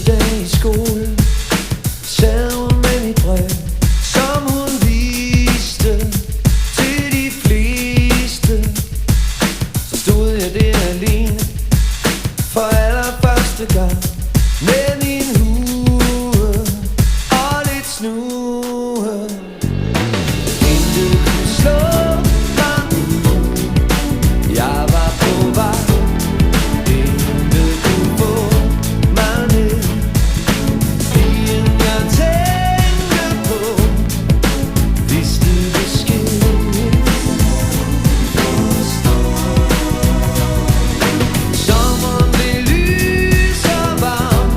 dag i skole sad hun med mit brev, som hun viste til de fleste. Så stod jeg der alene for allerførste gang med min hue og lidt snue. Intet kunne slå mig, jeg var på vej. Intet kunne få mig ned. Pigen jeg tænkte på vidste besked. Sommeren blev lys og varm,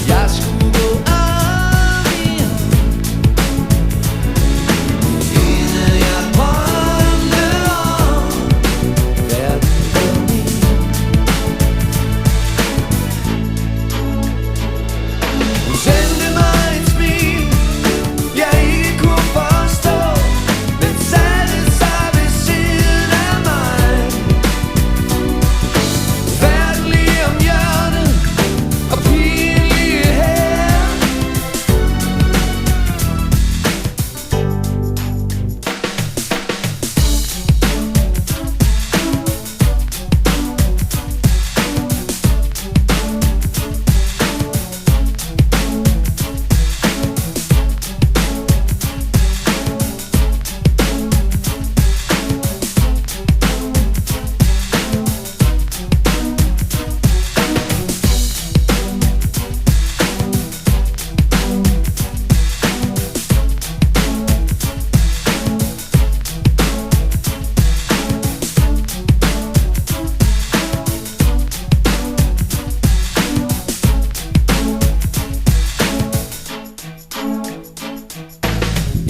jeg skulle gå arm i arm. Hende jeg drømte om, verden var min. Hun sendte mig et smil, jeg ikke kunne forstå, men satte sig ved siden af mig. Verden lige om hjørnet, og pigen lige her.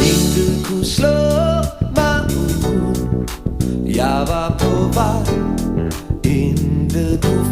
Intet kunne slå mig ud, jeg var på vej. Intet kunne